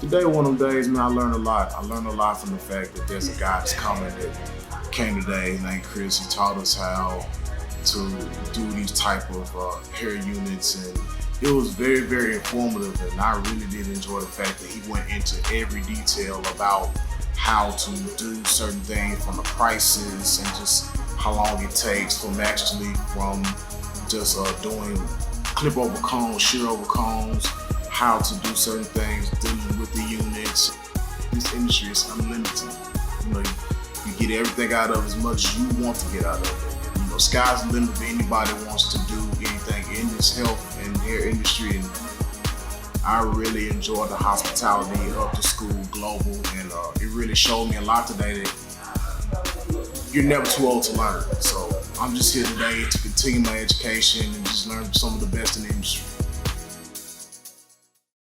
Today, one of them days, man, I learned a lot. I learned a lot from the fact that there's a guy that's coming that came today named Chris. He taught us how to do these type of hair units, and it was very, very informative. And I really did enjoy the fact that he went into every detail about how to do certain things, from the prices and just how long it takes from just doing clip over combs, shear over combs, how to do certain things, dealing with the units. This industry is unlimited. You know, you get everything out of as much as you want to get out of it. You know, sky's the limit for anybody who wants to do anything in this health and hair industry. And I really enjoyed the hospitality of the school, Global, and it really showed me a lot today that you're never too old to learn. So I'm just here today to continue my education and just learn from some of the best in the industry.